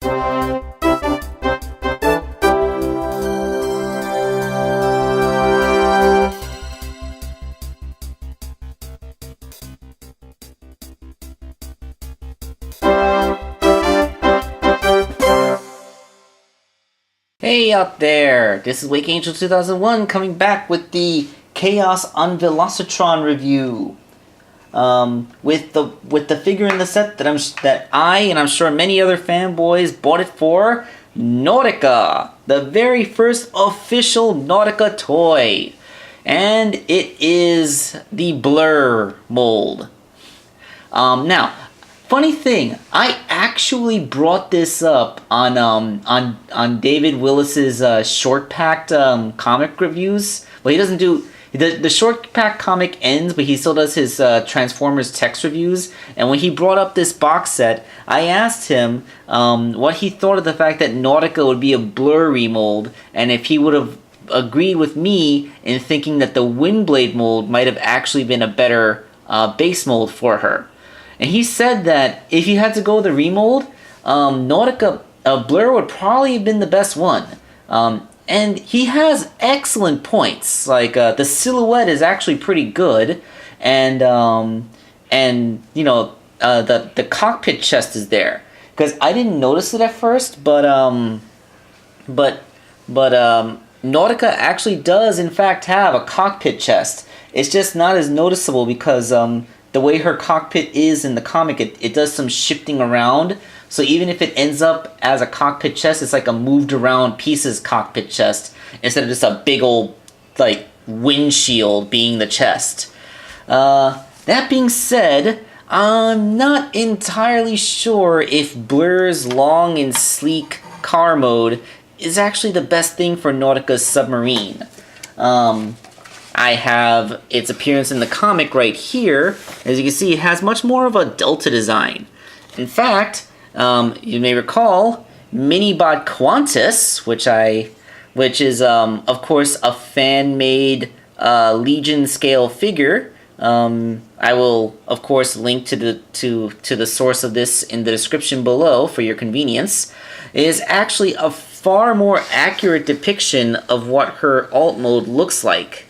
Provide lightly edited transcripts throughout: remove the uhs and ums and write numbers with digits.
Hey out there, this is Wakeangel2K1 coming back with the Chaos on Velocitron review. With the figure in the set that I and I'm sure many other fanboys bought it for, Nautica, the very first official Nautica toy, and it is the Blur mold. Now, funny thing, I actually brought this up on David Willis's short packed comic reviews. Well, he doesn't do the short pack comic ends, but he still does his Transformers text reviews. And when he brought up this box set, I asked him what he thought of the fact that Nautica would be a Blur remold, and if he would have agreed with me in thinking that the Windblade mold might have actually been a better base mold for her. And he said that if you had to go with a remold, Nautica Blur would probably have been the best one. And he has excellent points. Like the silhouette is actually pretty good, and you know the cockpit chest is there. Because I didn't notice it at first, but Nautica actually does in fact have a cockpit chest. It's just not as noticeable because the way her cockpit is in the comic, it does some shifting around. So even if it ends up as a cockpit chest, it's like a moved around pieces cockpit chest instead of just a big old like windshield being the chest. That being said, I'm not entirely sure if Blur's long and sleek car mode is actually the best thing for Nautica's submarine. I have its appearance in the comic right here. As you can see, it has much more of a Delta design. In fact, you may recall Minibot Qantas, which is of course a fan-made Legion scale figure. I will of course link to the source of this in the description below for your convenience. It is actually a far more accurate depiction of what her alt mode looks like.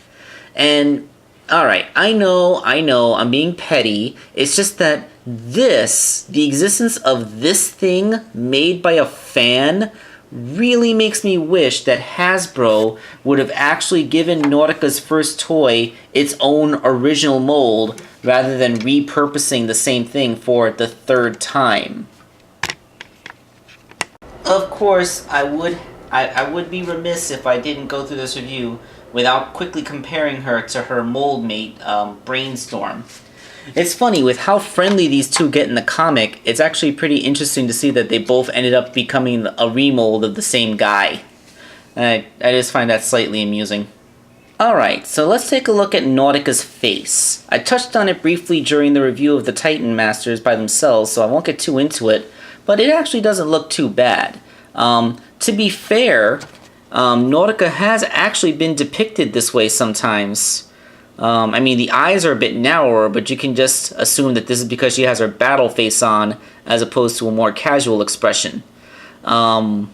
And, alright, I know, I'm being petty. It's just that the existence of this thing made by a fan really makes me wish that Hasbro would have actually given Nautica's first toy its own original mold rather than repurposing the same thing for the third time. Of course, I would be remiss if I didn't go through this review without quickly comparing her to her mold mate, Brainstorm. It's funny, with how friendly these two get in the comic, it's actually pretty interesting to see that they both ended up becoming a remold of the same guy. I just find that slightly amusing. Alright, so let's take a look at Nautica's face. I touched on it briefly during the review of the Titan Masters by themselves, so I won't get too into it, but it actually doesn't look too bad. To be fair, Nautica has actually been depicted this way sometimes. I mean, the eyes are a bit narrower, but you can just assume that this is because she has her battle face on, as opposed to a more casual expression. So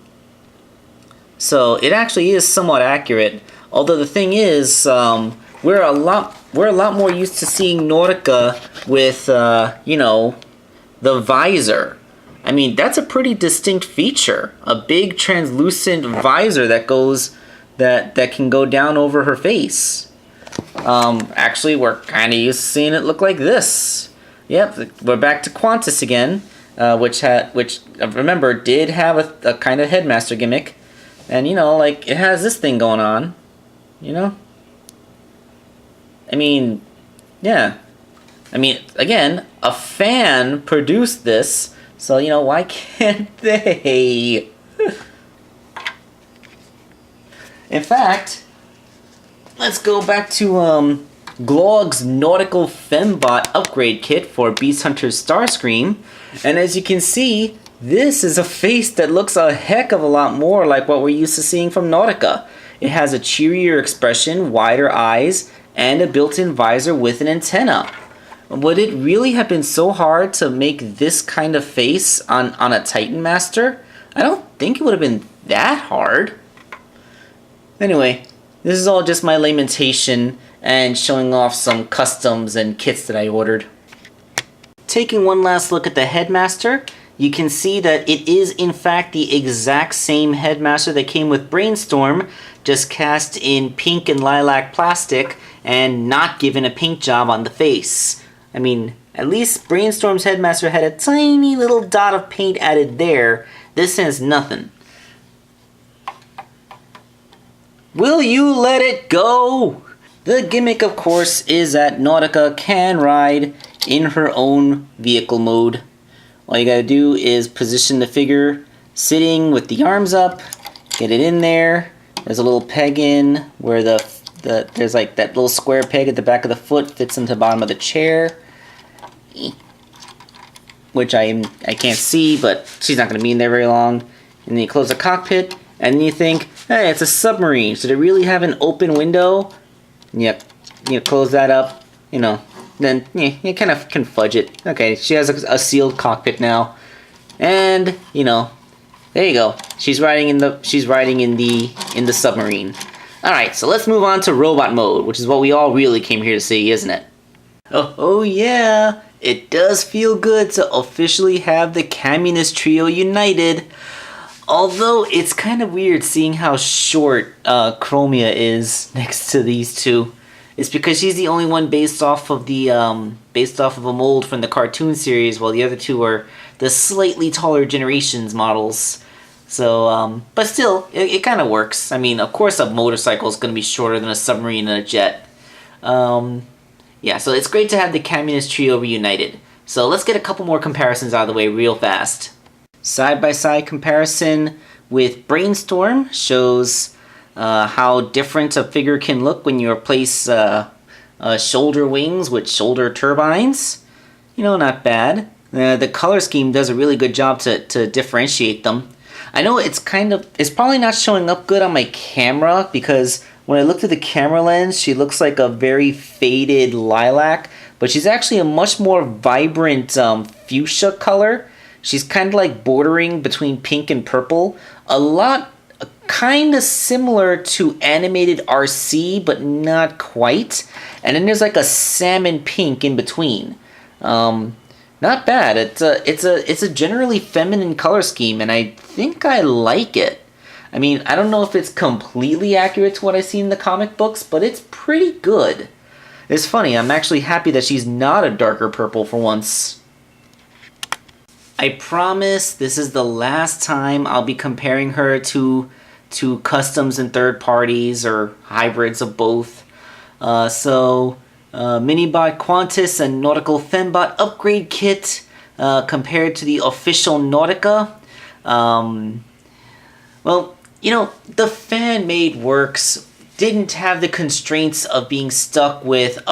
it actually is somewhat accurate. Although the thing is, we're a lot more used to seeing Nautica with, you know, the visor. I mean, that's a pretty distinct feature. A big translucent visor that can go down over her face. Actually, we're kind of used to seeing it look like this. Yep, we're back to Qantas again, which remember did have a kind of headmaster gimmick, and you know, like it has this thing going on, you know. I mean, yeah. I mean, again, a fan produced this. So, you know, why can't they? In fact, let's go back to Glog's Nautical Fembot upgrade kit for Beast Hunter's Starscream. And as you can see, this is a face that looks a heck of a lot more like what we're used to seeing from Nautica. It has a cheerier expression, wider eyes, and a built-in visor with an antenna. Would it really have been so hard to make this kind of face on a Titan Master? I don't think it would have been that hard. Anyway, this is all just my lamentation and showing off some customs and kits that I ordered. Taking one last look at the Headmaster, you can see that it is in fact the exact same Headmaster that came with Brainstorm, just cast in pink and lilac plastic and not given a paint job on the face. I mean, at least Brainstorm's Headmaster had a tiny little dot of paint added there. This has nothing. Will you let it go? The gimmick, of course, is that Nautica can ride in her own vehicle mode. All you gotta do is position the figure sitting with the arms up, get it in there. There's a little peg in where there's like that little square peg at the back of the foot fits into the bottom of the chair, which I can't see, but she's not gonna be in there very long. And then you close the cockpit, and then you think, hey, it's a submarine. Should it really have an open window? Yep, you close that up, then you kind of can fudge it. Okay, she has a sealed cockpit now, and there you go. She's riding in the submarine. All right, so let's move on to robot mode, which is what we all really came here to see, isn't it? Oh yeah, it does feel good to officially have the Communist Trio united. Although it's kind of weird seeing how short Chromia is next to these two. It's because she's the only one based off of a mold from the cartoon series, while the other two are the slightly taller Generations models. So, but still, it kind of works. I mean, of course a motorcycle is going to be shorter than a submarine and a jet. Yeah, so it's great to have the Communist Trio reunited. So let's get a couple more comparisons out of the way real fast. Side-by-side comparison with Brainstorm shows how different a figure can look when you replace shoulder wings with shoulder turbines. Not bad. The color scheme does a really good job to differentiate them. I know it's probably not showing up good on my camera because when I looked at the camera lens, she looks like a very faded lilac, but she's actually a much more vibrant fuchsia color. She's kind of like bordering between pink and purple. A lot kind of similar to animated RC, but not quite. And then there's like a salmon pink in between. Not bad. It's a generally feminine color scheme, and I think I like it. I mean, I don't know if it's completely accurate to what I see in the comic books, but it's pretty good. It's funny, I'm actually happy that she's not a darker purple for once. I promise this is the last time I'll be comparing her to customs and third parties or hybrids of both. Minibot Qantas and Nautical Fembot upgrade kit compared to the official Nautica. The fan-made works didn't have the constraints of being stuck with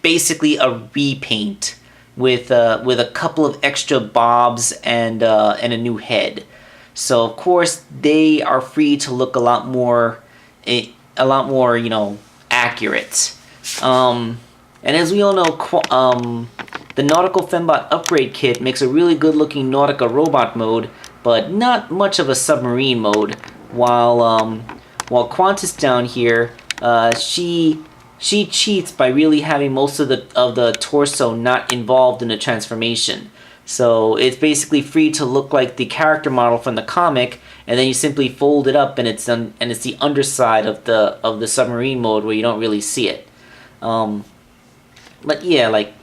basically a repaint with a couple of extra bobs and a new head. So of course they are free to look a lot more accurate. And as we all know, the Nautical Fembot upgrade kit makes a really good looking Nautica robot mode, but not much of a submarine mode. While Qantas down here, she cheats by really having most of the torso not involved in the transformation. So it's basically free to look like the character model from the comic, and then you simply fold it up, and it's the underside of the submarine mode where you don't really see it. But yeah, like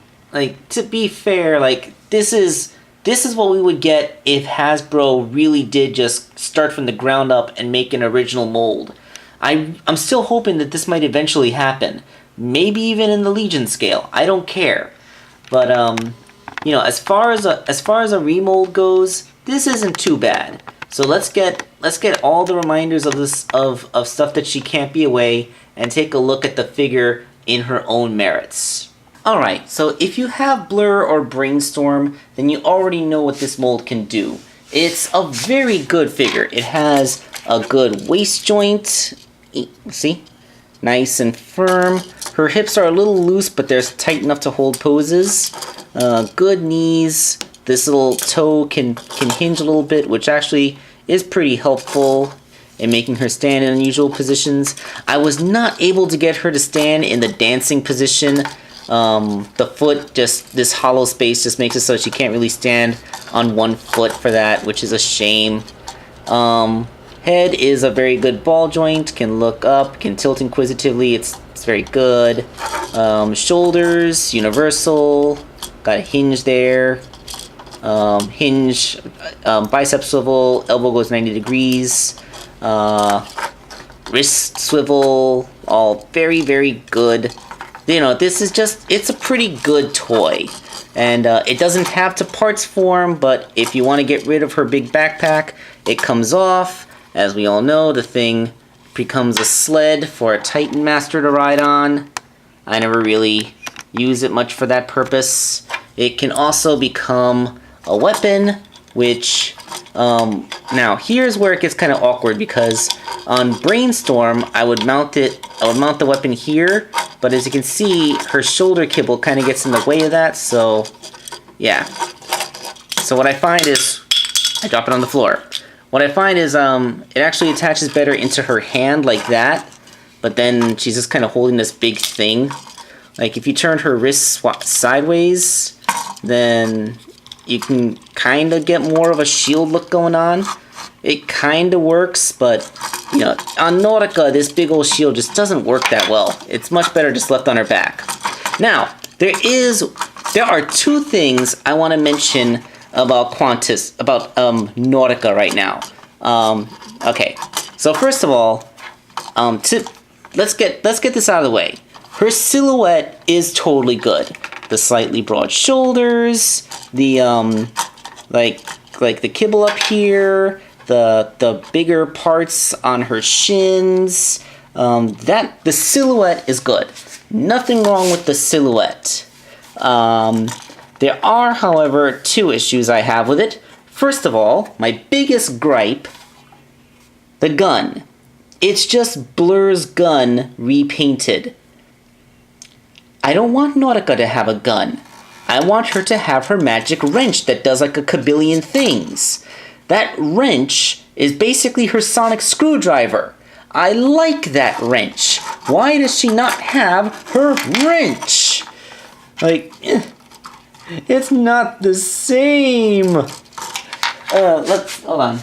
to be fair, this is what we would get if Hasbro really did just start from the ground up and make an original mold. I'm still hoping that this might eventually happen. Maybe even in the Legion scale. I don't care. But as far as a remold goes, this isn't too bad. So let's get all the reminders of stuff that she can't be away and take a look at the figure in her own merits. Alright, so if you have Blur or Brainstorm, then you already know what this mold can do. It's a very good figure. It has a good waist joint. See? Nice and firm. Her hips are a little loose, but they're tight enough to hold poses. Good knees. This little toe can hinge a little bit, which actually is pretty helpful in making her stand in unusual positions. I was not able to get her to stand in the dancing position. The foot, just this hollow space just makes it so she can't really stand on one foot for that, which is a shame. Head is a very good ball joint, can look up, can tilt inquisitively, it's very good. Shoulders, universal, got a hinge there. Hinge, bicep swivel, elbow goes 90 degrees. Wrist swivel, all very, very good. You know, this is just, it's a pretty good toy. And it doesn't have to parts form, but if you want to get rid of her big backpack, it comes off. As we all know, the thing becomes a sled for a Titan Master to ride on. I never really use it much for that purpose. It can also become a weapon, which, now here's where it gets kind of awkward, because on Brainstorm, I would mount the weapon here, but as you can see, her shoulder kibble kind of gets in the way of that, so, yeah. So what I find is, I drop it on the floor. What I find is, it actually attaches better into her hand like that, but then she's just kind of holding this big thing. Like, if you turn her wrist sideways, then you can kind of get more of a shield look going on. It kind of works, but, you know, on Nautica, this big old shield just doesn't work that well. It's much better just left on her back. Now, there are two things I want to mention about Nautica right now. Okay, so first of all, let's get this out of the way. Her silhouette is totally good. The slightly broad shoulders, the like the kibble up here, the bigger parts on her shins. The silhouette is good. Nothing wrong with the silhouette. There are, however, two issues I have with it. First of all, my biggest gripe, the gun. It's just Blur's gun repainted. I don't want Nautica to have a gun. I want her to have her magic wrench that does like a kabillion things. That wrench is basically her sonic screwdriver. I like that wrench. Why does she not have her wrench? Like, it's not the same. Hold on.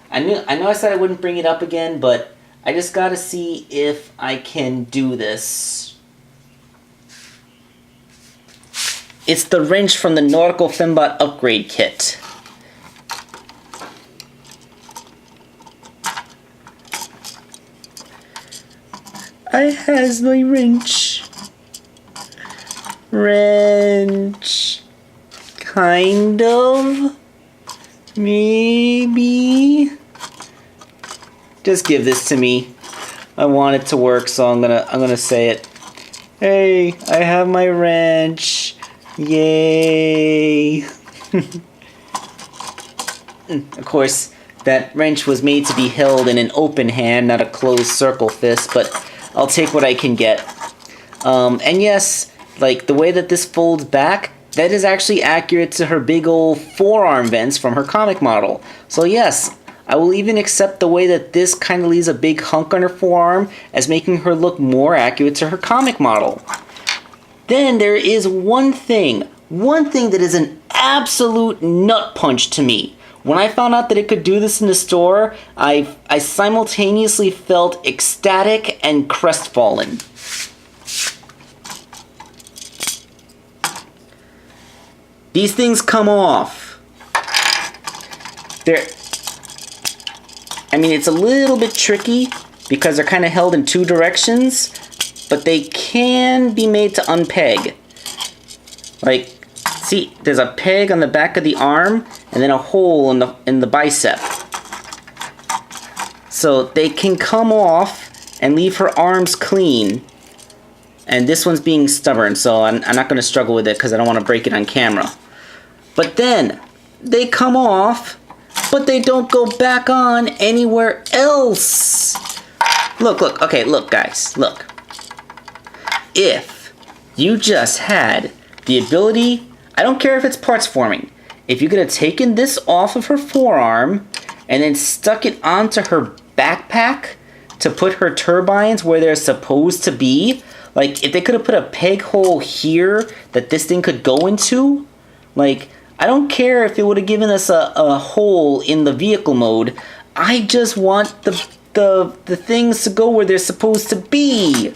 I know I said I wouldn't bring it up again, but I just gotta see if I can do this. It's the wrench from the Nautical Fembot upgrade kit. I has my wrench. Wrench. Kind of. Maybe. Just give this to me. I want it to work, so I'm gonna say it. Hey, I have my wrench. Yay! Of course, that wrench was made to be held in an open hand, not a closed circle fist, but I'll take what I can get. And yes, like the way that this folds back, that is actually accurate to her big old forearm vents from her comic model. So yes, I will even accept the way that this kind of leaves a big hunk on her forearm as making her look more accurate to her comic model. Then there is one thing that is an absolute nut punch to me. When I found out that it could do this in the store, I simultaneously felt ecstatic and crestfallen. These things come off. I mean, it's a little bit tricky because they're kind of held in two directions, but they can be made to unpeg. Like, see, there's a peg on the back of the arm and then a hole in the bicep. So they can come off and leave her arms clean. And this one's being stubborn, so I'm not going to struggle with it because I don't want to break it on camera. But then, they come off, but they don't go back on anywhere else. Look, okay, look guys, look. If you just had the ability, I don't care if it's parts forming, if you could have taken this off of her forearm and then stuck it onto her backpack to put her turbines where they're supposed to be. Like, if they could have put a peg hole here that this thing could go into, like, I don't care if it would have given us a hole in the vehicle mode. I just want the things to go where they're supposed to be.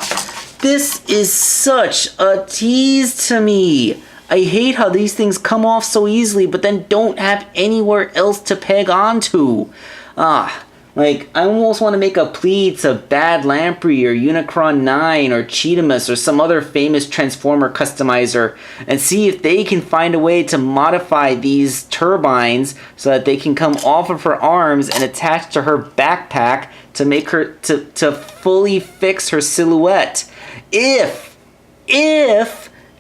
This is such a tease to me. I hate how these things come off so easily, but then don't have anywhere else to peg onto. Like, I almost want to make a plea to Bad Lamprey or Unicron 9 or Cheetamus or some other famous Transformer customizer and see if they can find a way to modify these turbines so that they can come off of her arms and attach to her backpack to make her, to fully fix her silhouette. If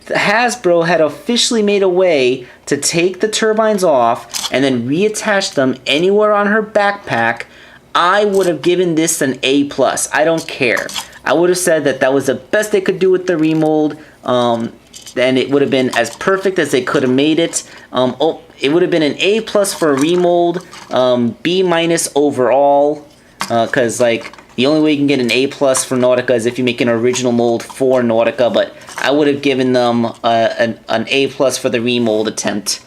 Hasbro had officially made a way to take the turbines off and then reattach them anywhere on her backpack, I would have given this an A+. I don't care. I would have said that was the best they could do with the remold. And it would have been as perfect as they could have made it. It would have been an A+ for a remold, B- overall. Because, like, the only way you can get an A+ for Nautica is if you make an original mold for Nautica. But I would have given them an A+ for the remold attempt.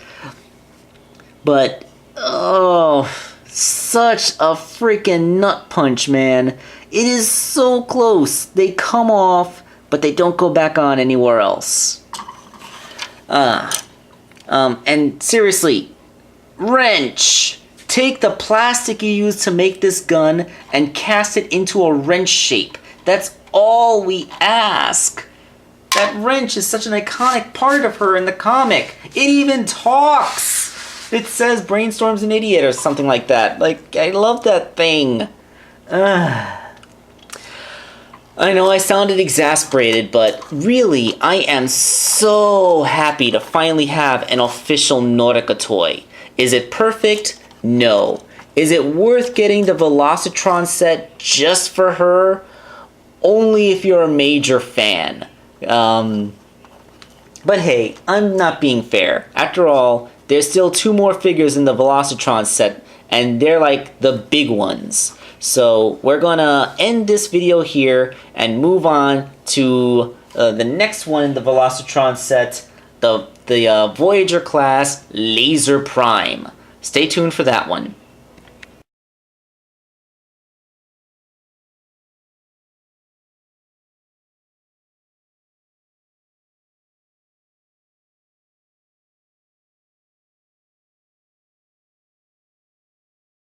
But, oh, such a freaking nut punch, man. It is so close. They come off, but they don't go back on anywhere else. And seriously, wrench. Take the plastic you used to make this gun and cast it into a wrench shape. That's all we ask. That wrench is such an iconic part of her in the comic. It even talks. It says Brainstorm's an idiot or something like that. Like, I love that thing. I know I sounded exasperated, but really, I am so happy to finally have an official Nautica toy. Is it perfect? No. Is it worth getting the Velocitron set just for her? Only if you're a major fan. But hey, I'm not being fair. After all, there's still 2 more figures in the Velocitron set, and they're like the big ones. So we're gonna end this video here and move on to the next one in the Velocitron set, the Voyager class Laser Prime. Stay tuned for that one.